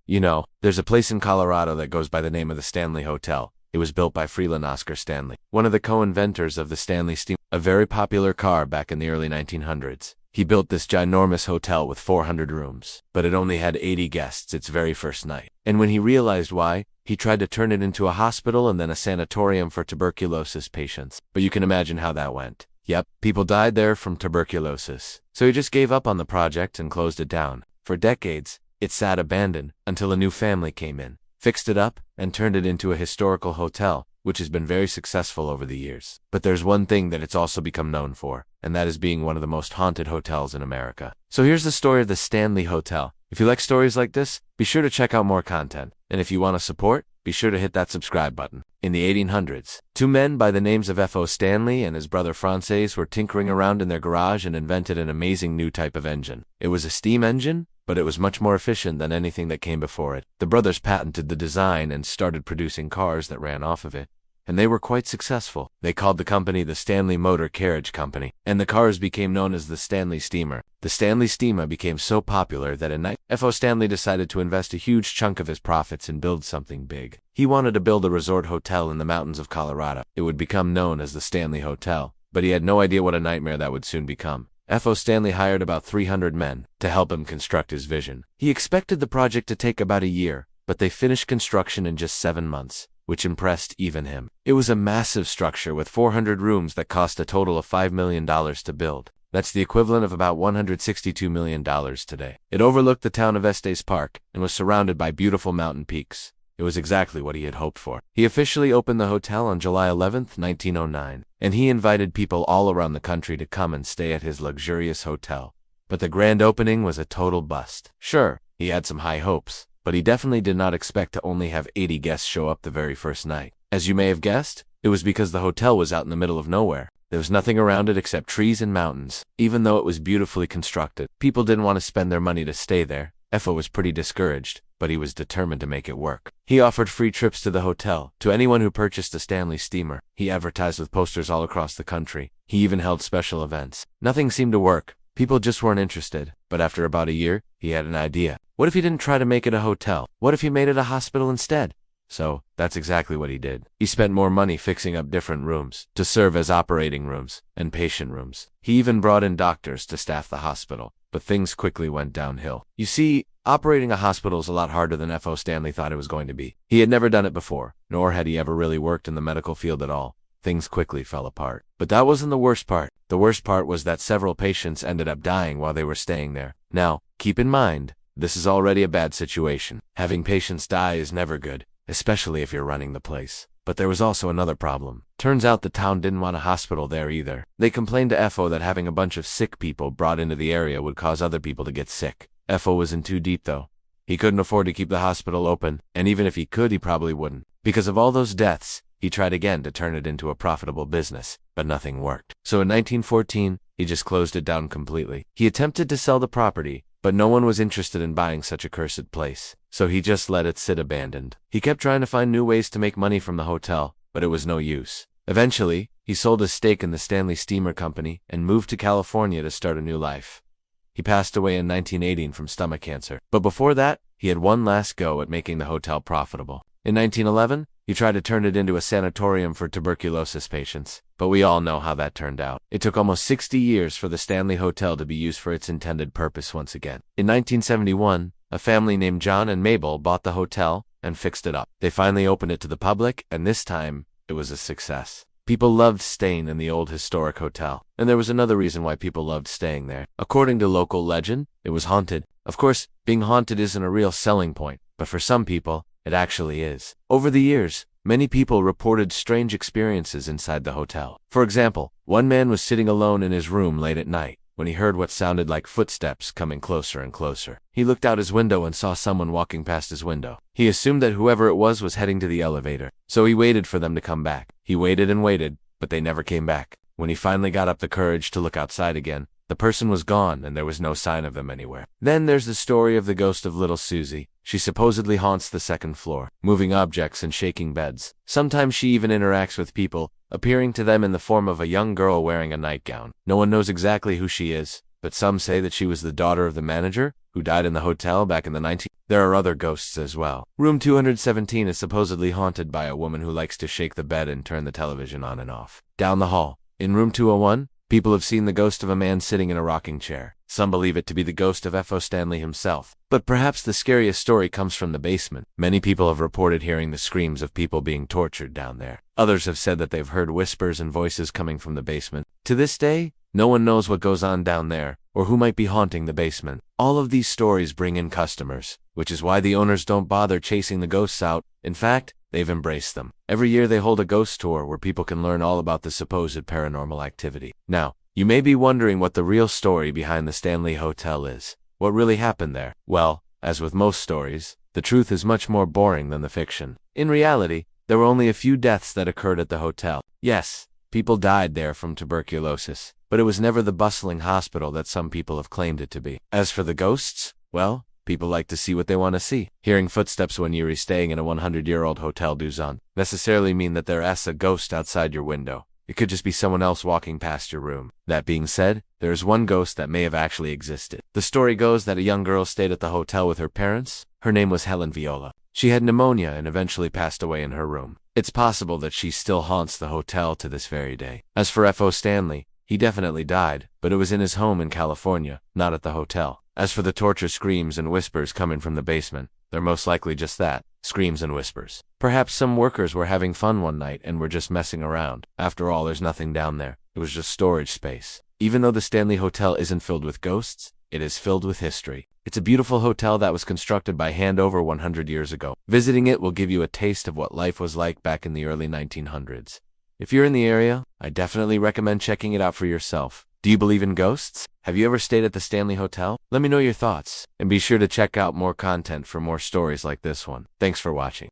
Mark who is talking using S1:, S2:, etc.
S1: There's a place in Colorado that goes by the name of the Stanley Hotel. It was built by Freeland Oscar Stanley, one of the co-inventors of the Stanley steamer, a very popular car back in the early 1900s. He built this ginormous hotel with 400 rooms, but it only had 80 guests its very first night. And when he realized why, he tried to turn it into a hospital and then a sanatorium for tuberculosis patients. But you can imagine how that went. Yep, people died there from tuberculosis. So he just gave up on the project and closed it down. For decades, it sat abandoned until a new family came in, fixed it up, and turned it into a historical hotel, which has been very successful over the years. But there's one thing that it's also become known for, and that is being one of the most haunted hotels in America. So here's the story of the Stanley Hotel. If you like stories like this, be sure to check out more content. And if you want to support, be sure to hit that subscribe button. In the 1800s, two men by the names of F.O. Stanley and his brother Frances were tinkering around in their garage and invented an amazing new type of engine. It was a steam engine, but it was much more efficient than anything that came before it. The brothers patented the design and started producing cars that ran off of it, and they were quite successful. They called the company the Stanley Motor Carriage Company, and the cars became known as the Stanley Steamer. The Stanley Steamer became so popular that in 19 F.O. Stanley decided to invest a huge chunk of his profits and build something big. He wanted to build a resort hotel in the mountains of Colorado. It would become known as the Stanley Hotel, but he had no idea what a nightmare that would soon become. F.O. Stanley hired about 300 men to help him construct his vision. He expected the project to take about a year, but they finished construction in just 7 months, which impressed even him. It was a massive structure with 400 rooms that cost a total of $5 million to build. That's the equivalent of about $162 million today. It overlooked the town of Estes Park and was surrounded by beautiful mountain peaks. It was exactly what he had hoped for. He officially opened the hotel on July 11, 1909, and he invited people all around the country to come and stay at his luxurious hotel. But the grand opening was a total bust. Sure, he had some high hopes, but he definitely did not expect to only have 80 guests show up the very first night. As you may have guessed, it was because the hotel was out in the middle of nowhere. There was nothing around it except trees and mountains. Even though it was beautifully constructed, people didn't want to spend their money to stay there. F.O. was pretty discouraged, but he was determined to make it work. He offered free trips to the hotel to anyone who purchased a Stanley steamer. He advertised with posters all across the country. He even held special events. Nothing seemed to work. People just weren't interested. But after about a year, he had an idea. What if he didn't try to make it a hotel? What if he made it a hospital instead? So, that's exactly what he did. He spent more money fixing up different rooms to serve as operating rooms and patient rooms. He even brought in doctors to staff the hospital. But things quickly went downhill. You see, operating a hospital is a lot harder than F.O. Stanley thought it was going to be. He had never done it before, nor had he ever really worked in the medical field at all. Things quickly fell apart. But that wasn't the worst part. The worst part was that several patients ended up dying while they were staying there. Now, keep in mind, this is already a bad situation. Having patients die is never good, especially if you're running the place. But there was also another problem. Turns out the town didn't want a hospital there either. They complained to F.O. that having a bunch of sick people brought into the area would cause other people to get sick. F.O. was in too deep though. He couldn't afford to keep the hospital open, and even if he could, he probably wouldn't. Because of all those deaths, he tried again to turn it into a profitable business, but nothing worked. So in 1914, he just closed it down completely. He attempted to sell the property, but no one was interested in buying such a cursed place. So he just let it sit abandoned. He kept trying to find new ways to make money from the hotel, but it was no use. Eventually, he sold his stake in the Stanley Steamer Company and moved to California to start a new life. He passed away in 1918 from stomach cancer. But before that, he had one last go at making the hotel profitable. In 1911, he tried to turn it into a sanatorium for tuberculosis patients, but we all know how that turned out. It took almost 60 years for the Stanley Hotel to be used for its intended purpose once again. In 1971, a family named John and Mabel bought the hotel and fixed it up. They finally opened it to the public, and this time, it was a success. People loved staying in the old historic hotel, and there was another reason why people loved staying there. According to local legend, it was haunted. Of course, being haunted isn't a real selling point, but for some people, it actually is. Over the years, many people reported strange experiences inside the hotel. For example, one man was sitting alone in his room late at night when he heard what sounded like footsteps coming closer and closer. He looked out his window and saw someone walking past his window. He assumed that whoever it was heading to the elevator, so he waited for them to come back. He waited and waited, but they never came back. When he finally got up the courage to look outside again, the person was gone and there was no sign of them anywhere. Then there's the story of the ghost of little Susie. She supposedly haunts the second floor, moving objects and shaking beds. Sometimes she even interacts with people, appearing to them in the form of a young girl wearing a nightgown. No one knows exactly who she is, but some say that she was the daughter of the manager who died in the hotel back in the there are other ghosts as well. Room 217 is supposedly haunted by a woman who likes to shake the bed and turn the television on and off. Down the hall, in room 201, people have seen the ghost of a man sitting in a rocking chair. Some believe it to be the ghost of F.O. Stanley himself. But perhaps the scariest story comes from the basement. Many people have reported hearing the screams of people being tortured down there. Others have said that they've heard whispers and voices coming from the basement. To this day, no one knows what goes on down there, or who might be haunting the basement. All of these stories bring in customers, which is why the owners don't bother chasing the ghosts out. In fact, they've embraced them. Every year they hold a ghost tour where people can learn all about the supposed paranormal activity. Now, you may be wondering what the real story behind the Stanley Hotel is. What really happened there? Well, as with most stories, the truth is much more boring than the fiction. In reality, there were only a few deaths that occurred at the hotel. Yes, people died there from tuberculosis, but it was never the bustling hospital that some people have claimed it to be. As for the ghosts, well, people like to see what they want to see. Hearing footsteps when you're staying in a 100-year-old hotel doesn't necessarily mean that there's a ghost outside your window. It could just be someone else walking past your room. That being said, there is one ghost that may have actually existed. The story goes that a young girl stayed at the hotel with her parents. Her name was Helen Viola. She had pneumonia and eventually passed away in her room. It's possible that she still haunts the hotel to this very day. As for F.O. Stanley, he definitely died, but it was in his home in California, not at the hotel. As for the torture screams and whispers coming from the basement, they're most likely just that, screams and whispers. Perhaps some workers were having fun one night and were just messing around. After all, there's nothing down there. It was just storage space. Even though the Stanley Hotel isn't filled with ghosts, it is filled with history. It's a beautiful hotel that was constructed by hand over 100 years ago. Visiting it will give you a taste of what life was like back in the early 1900s. If you're in the area, I definitely recommend checking it out for yourself. Do you believe in ghosts? Have you ever stayed at the Stanley Hotel? Let me know your thoughts, and be sure to check out more content for more stories like this one. Thanks for watching.